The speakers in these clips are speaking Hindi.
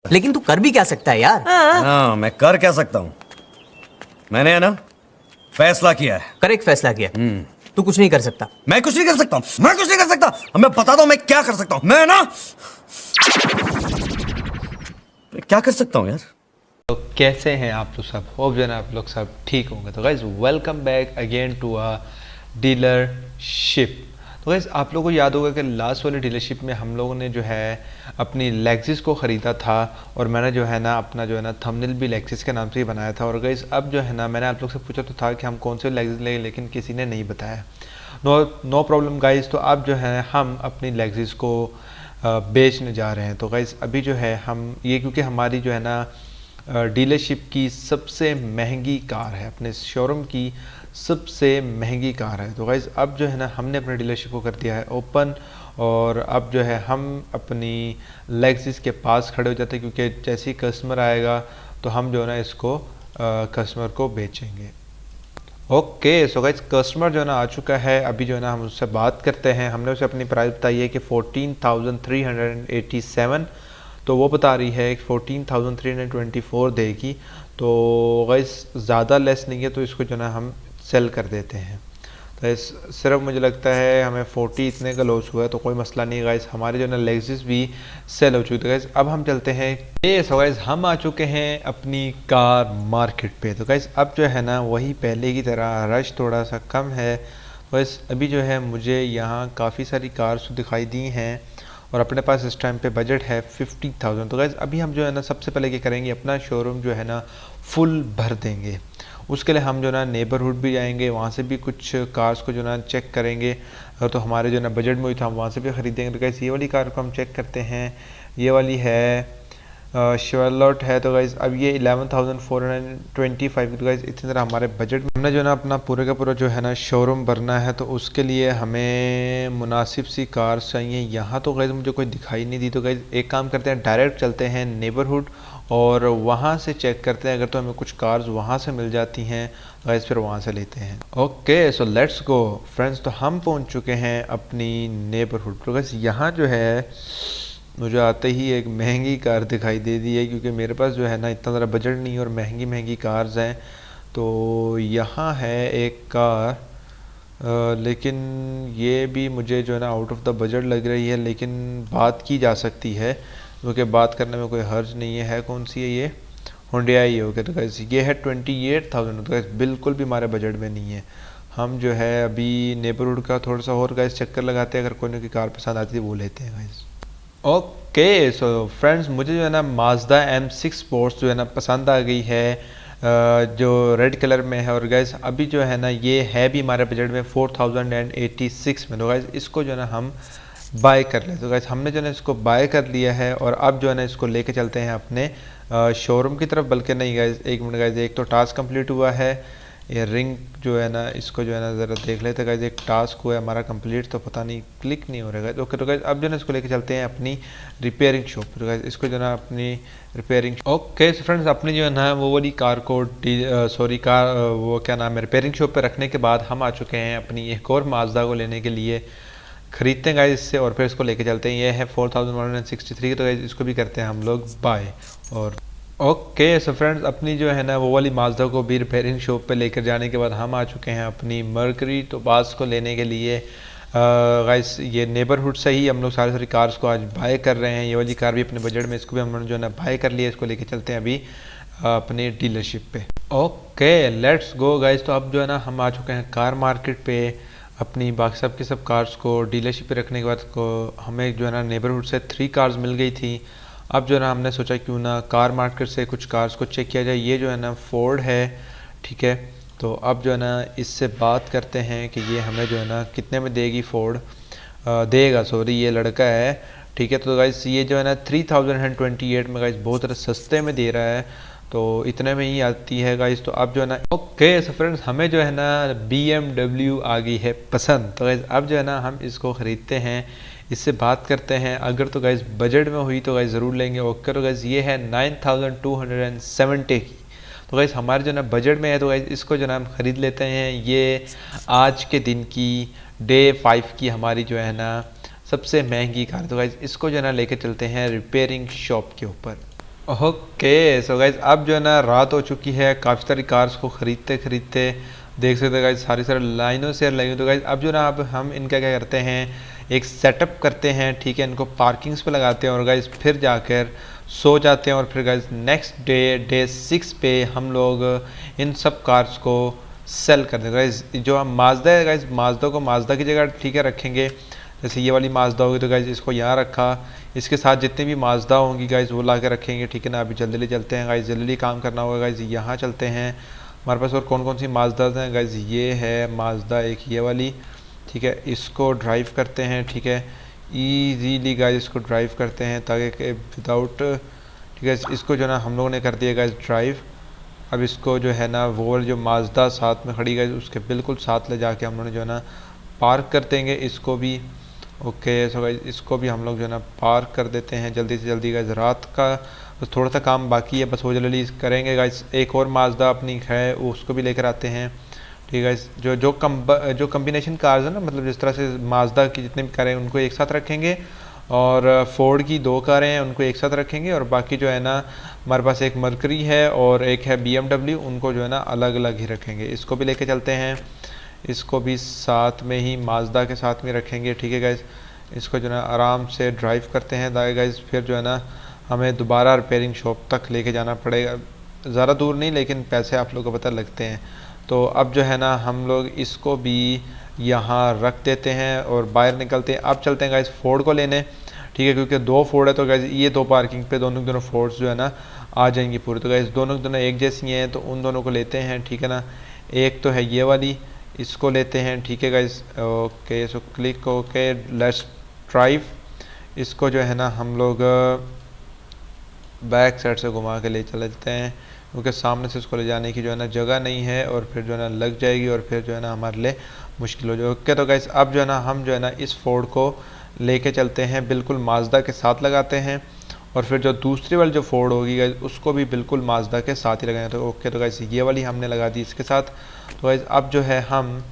लेकिन तू कर भी क्या सकता है यार। हाँ, मैं कर क्या सकता हूँ? मैंने है ना फैसला किया है। करेक्ट फैसला किया। तू कुछ नहीं कर सकता। मैं कुछ नहीं कर सकता हूँ, मैं कुछ नहीं कर सकता। अब मैं बताता हूँ मैं क्या कर सकता हूँ। मैं ना मैं क्या कर सकता हूँ यार। तो कैसे हैं आप लोग सब? होप जो है ना आप लोग सब ठीक होंगे। तो guys welcome back again to a dealership. तो गाइज आप लोगों को याद होगा कि लास्ट वाली डीलरशिप में हम लोगों ने जो है अपनी लेक्सिस को ख़रीदा था और मैंने जो है ना अपना जो है ना थंबनेल भी लेक्सिस के नाम से ही बनाया था। और गाइज अब जो है ना मैंने आप लोग से पूछा तो था कि हम कौन से लेक्सिस लें, लेकिन किसी ने नहीं बताया। No problem guys. तो अब जो है हम अपनी लेक्सिस को बेचने जा रहे हैं। तो गाइज अभी जो है हम ये क्योंकि हमारी जो है ना डीलरशिप की सबसे महंगी कार है, अपने शोरूम की सबसे महंगी कार है। तो गाइज़ अब जो है ना हमने अपने डीलरशिप को कर दिया है ओपन और अब जो है हम अपनी लेक्सिस के पास खड़े हो जाते हैं क्योंकि जैसे ही कस्टमर आएगा तो हम जो है ना इसको कस्टमर को बेचेंगे। ओके सो गाइज कस्टमर जो है ना आ चुका है। अभी जो है ना हम उससे बात करते हैं। हमने उसे अपनी प्राइस बताई है कि 14,387, तो वो बता रही है कि 14,324 देगी। तो गाइस ज़्यादा लेस नहीं है तो इसको जो ना हम सेल कर देते हैं। तो इस सिर्फ मुझे लगता है हमें 40 इतने का लॉस हुआ है तो कोई मसला नहीं गाइस। हमारे जो ना लेक्सिस भी सेल हो चुकी है गाइस। अब हम चलते हैं सो गाइस हम आ चुके हैं अपनी कार मार्केट पे। तो गाइस अब जो है ना वही पहले की तरह रश थोड़ा सा कम है। बस अभी जो है मुझे यहाँ काफ़ी सारी कार्स दिखाई दी हैं और अपने पास इस टाइम पे बजट है 50,000। तो गाइज़ अभी हम जो है ना सबसे पहले क्या करेंगे, अपना शोरूम जो है ना फुल भर देंगे। उसके लिए हम जो ना नेबरहुड भी जाएंगे, वहाँ से भी कुछ कार्स को जो ना चेक करेंगे। अगर तो हमारे जो ना बजट में हुई था हम वहाँ से भी ख़रीदेंगे। तो गाइज़ ये वाली कार को हम चेक करते हैं। ये वाली है शेवरलेट है। तो गाइज़ अब ये 11,425। तो गाइज़ इतनी तरह हमारे बजट में हमने जो ना अपना पूरे का पूरा जो है ना शोरूम भरना है तो उसके लिए हमें मुनासिब सी कार चाहिए। यहाँ तो गाइज़ मुझे कोई दिखाई नहीं दी। तो गाइज़ एक काम करते हैं, डायरेक्ट चलते हैं नेबरहुड और वहाँ से चेक करते हैं। अगर तो हमें कुछ कार्स वहाँ से मिल जाती हैं गाइज़ फिर वहाँ से लेते हैं। Okay so let's go friends. तो हम पहुँच चुके हैं अपनी नेबरहुड। तो गाइज़ यहाँ जो है मुझे आते ही एक महंगी कार दिखाई दे दी है क्योंकि मेरे पास जो है ना इतना ज़रा बजट नहीं है और महंगी महंगी कार्स हैं। तो यहाँ है एक कार लेकिन ये भी मुझे जो है ना आउट ऑफ द बजट लग रही है, लेकिन बात की जा सकती है क्योंकि बात करने में कोई हर्ज नहीं है। कौन सी है ये? हुंडई है। ओके तो कैसे ये है 28,000। तो कैसे बिल्कुल भी हमारे बजट में नहीं है। हम जो है अभी नेबरहुड का थोड़ा सा और गाइस चक्कर लगाते हैं, अगर कोई की कार पसंद आती है वो लेते हैं गाइस। ओके सो फ्रेंड्स मुझे जो है ना माजदा M6 स्पोर्ट्स जो है ना पसंद आ गई है, जो रेड कलर में है। और गाइस अभी जो है ना ये है भी हमारे बजट में 4,086 में। तो गाइस इसको जो है ना हम बाय कर ले। तो गाइस हमने जो है ना इसको बाय कर लिया है और अब जो है ना इसको लेके चलते हैं अपने शोरूम की तरफ। बल्कि नहीं गाइस एक मिनट गाइस, एक तो टास्क कंप्लीट हुआ है। ये रिंग जो है ना इसको जो है ना ज़रा देख लेते गाइस। एक टास्क हुआ है हमारा कंप्लीट, तो पता नहीं क्लिक नहीं हो रहा है। ओके तो गाइस अब जो है ना इसको लेके चलते हैं अपनी रिपेयरिंग शॉप। तो गाइस इसको जो है ना अपनी रिपेयरिंग ओके फ्रेंड्स अपनी जो है ना वो वाली कार को वो क्या नाम है रिपेयरिंग शॉप पे रखने के बाद हम आ चुके हैं अपनी एक और माजदा को लेने के लिए। खरीदते हैं गाइस इससे और फिर इसको लेके चलते हैं। ये है 4,163। तो गाइस इसको भी करते हैं हम लोग बाय। और ओके सो फ्रेंड्स अपनी जो है ना वो वाली माजदा को भी रिपेयरिंग शॉप पे लेकर जाने के बाद हम आ चुके हैं अपनी मर्करी टोपाज को लेने के लिए। गाइस ये नेबरहुड से ही हम लोग सारी कार्स को आज बाय कर रहे हैं। ये वाली कार भी अपने बजट में, इसको भी हम लोग जो है ना बाय कर लिया। इसको लेके चलते हैं अभी अपनी डीलरशिप पे। Okay let's go guys. तो अब जो है ना हम आ चुके हैं कार मार्केट पे। अपनी बाकी सब की सब कार्स को डीलरशिप पे रखने के बाद को हमें जो है ना नेबरहुड से 3 कार्स मिल गई थी। अब जो है ना हमने सोचा क्यों ना कार मार्केट से कुछ कार्स को चेक किया जाए। ये जो है ना फोर्ड है, ठीक है। तो अब जो है ना इससे बात करते हैं कि ये हमें जो है ना कितने में देगी फोर्ड देगा, सॉरी ये लड़का है, ठीक है। तो गाइस ये जो है ना 3,028 में गाइस बहुत ज़्यादा सस्ते में दे रहा है, तो इतने में ही आती है गाइस। तो अब जो है ना ओके सो फ्रेंड्स हमें जो है ना BMW आ गई है पसंद। तो गाइस अब जो है ना हम इसको ख़रीदते हैं, इससे बात करते हैं। अगर तो गाइस बजट में हुई तो गाइस ज़रूर लेंगे। ओके तो गाइस ये है 9,270 की। तो गाइस हमारे जो ना बजट में है तो गाइस इसको जो ना हम ख़रीद लेते हैं। ये आज के दिन की डे 5 की हमारी जो है ना सबसे महंगी कार। तो गाइस इसको जो है ना लेके चलते हैं रिपेयरिंग शॉप के ऊपर। ओके सो गाइज अब जो है ना रात हो चुकी है, काफ़ी सारी कार्स को ख़रीदते ख़रीदते देख सकते हैं गाइज सारी सारी लाइनों से लगी। तो गाइज अब जो ना अब हम इनका क्या करते हैं, एक सेटअप करते हैं, ठीक है, इनको पार्किंग्स पे लगाते हैं और गाइज फिर जाकर सो जाते हैं। और फिर गाइज नेक्स्ट डे 6 पे हम लोग इन सब कार्स को सेल कर देंगे। गाइज जो हम माजदा है गाइज, माजदा को माजदा की जगह ठीक है रखेंगे। जैसे ये वाली माजदा होगी तो गाइज इसको यहाँ रखा, इसके साथ जितने भी माजदा होंगी गाइज वो ला के रखेंगे, ठीक है ना। अभी जल्दी चलते हैं गाइज, जल्दी काम करना होगा गाइज। यहाँ चलते हैं, हमारे पास और कौन कौन सी माजदा हैं गाइज, ये है माजदा एक ये वाली, ठीक है, इसको ड्राइव करते हैं, ठीक है, ईजीली गाइज इसको ड्राइव करते हैं ताकि विदाउट, ठीक है, इसको जो ना हम लोगों ने कर दिया गाइज ड्राइव। अब इसको जो है ना वो जो माजदा साथ में खड़ी गाइज उसके बिल्कुल साथ ले जाके हम लोग जो है ना पार्क कर देंगे इसको भी। ओके सो गाइज इसको भी हम लोग जो है ना पार्क कर देते हैं जल्दी से जल्दी गाइज। रात का बस थोड़ा सा काम बाकी है, बस वो जल्दी करेंगे गाइज। एक और माजदा अपनी है उसको भी लेकर आते हैं, ठीक है गाइज। जो कम्बिनेशन कार्स है ना, मतलब जिस तरह से माजदा की जितने भी कारें हैं उनको एक साथ रखेंगे और फोर्ड की 2 कारें हैं उनको एक साथ रखेंगे, और बाकी जो है ना हमारे पास एक मर्करी है और एक है BMW, उनको जो है ना अलग अलग ही रखेंगे। इसको भी लेके चलते हैं, इसको भी साथ में ही माजदा के साथ में रखेंगे, ठीक है गाइज। इसको जो है ना आराम से ड्राइव करते हैं ताकि गाइज फिर जो है ना हमें दोबारा रिपेयरिंग शॉप तक लेके जाना पड़ेगा, ज़्यादा दूर नहीं लेकिन पैसे आप लोगों को पता लगते हैं। तो अब जो है ना हम लोग इसको भी यहाँ रख देते हैं और बाहर निकलते हैं। अब चलते हैं गाइज फोर्ड को लेने, ठीक है, क्योंकि 2 फोर्ड है तो गाइज ये 2 पार्किंग पे दोनों फोर्ड्स जो है ना आ जाएंगी पूरी। तो गाइज दोनों एक जैसी हैं तो उन दोनों को लेते हैं, ठीक है ना। एक तो है ये वाली, इसको लेते हैं, ठीक है guys. Okay so click, okay let's drive. इसको जो है ना हम लोग बैक साइड से घुमा के ले चलते हैं क्योंकि सामने से इसको ले जाने की जो है ना जगह नहीं है और फिर जो है ना लग जाएगी और फिर जो है ना हमारे लिए मुश्किल हो जाएगी। ओके तो गाइज अब जो है ना हम जो है ना इस फोर्ड को लेके चलते हैं, बिल्कुल माजदा के साथ लगाते हैं और फिर जो दूसरी वाली जो फोर्ड होगी गाइज उसको भी बिल्कुल माजदा के साथ ही लगाएंगे। तो ओके तो गाइज ये वाली हमने लगा दी इसके साथ। तो गाइज अब जो है हम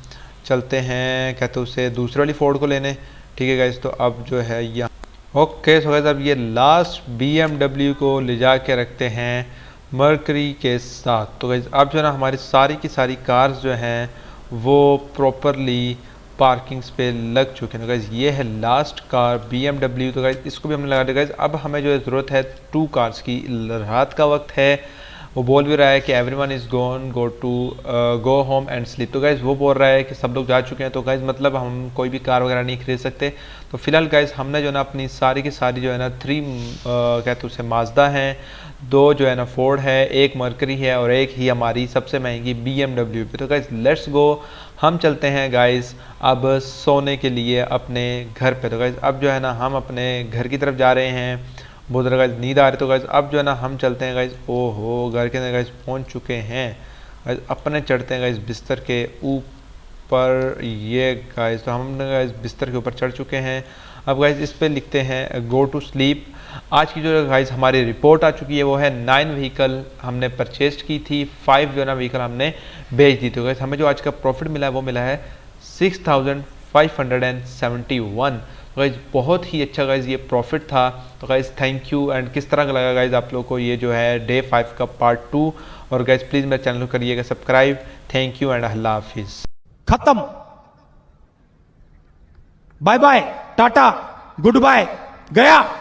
चलते हैं कहते उसे दूसरी वाली फोर्ड को लेने, ठीक है गाइज। तो अब जो है यहाँ ओके सो गाइज अब ये लास्ट BMW को ले जा के रखते हैं मर्करी के साथ। तो गाइज अब जो है ना हमारी सारी की सारी कार्स जो हैं वो प्रॉपरली पार्किंग्स पे लग चुके हैं। तो गाइज ये है लास्ट कार BMW। तो गाइज इसको भी हमने लगा दिया गाइज। अब हमें जो है ज़रूरत है 2 कार्स की। रात का वक्त है, वो बोल भी रहा है कि everyone is go home and sleep. तो गाइज़ वो बोल रहा है कि सब लोग जा चुके हैं, तो गाइज़ मतलब हम कोई भी कार वगैरह नहीं खरीद सकते। तो फिलहाल गाइज़ हमने जो है ना अपनी सारी की सारी जो है ना 3 कहते उसे माजदा हैं, 2 जो है ना फोर्ड है, 1 मर्करी है और 1 ही हमारी सबसे महंगी BMW पे। तो गाइज़ लेट्स गो, हम चलते हैं गाइज़ अब सोने के लिए अपने घर पे। तो गाइज़ अब जो है ना हम अपने घर की तरफ जा रहे हैं, बहुत ज़्यादा गाइज नींद आ रही। तो गाइज अब जो है ना हम चलते हैं गाइज, ओहो घर के अंदर गाइज पहुंच चुके हैं गाइज। अपने चढ़ते हैं गाइज बिस्तर के ऊपर, ये गाइज तो हम गाइज बिस्तर के ऊपर चढ़ चुके हैं। अब गाइज इस पे लिखते हैं गो टू स्लीप। आज की जो गाइज हमारी रिपोर्ट आ चुकी है वो है 9 व्हीकल हमने परचेज की थी, 5 जो है ना व्हीकल हमने बेच दी। तो गाइज हमें जो आज का प्रॉफिट मिला है वो मिला है 6571। तो गाइज बहुत ही अच्छा गाइज ये प्रॉफिट था। तो गाइज थैंक यू। एंड किस तरह का लगा गाइज आप लोगों को ये जो है डे 5 का पार्ट 2। और गाइज प्लीज़ मेरे चैनल को करिएगा सब्सक्राइब। थैंक यू एंड अल्लाह हाफिज़। खत्म, बाय बाय, टाटा, गुड बाय, गया।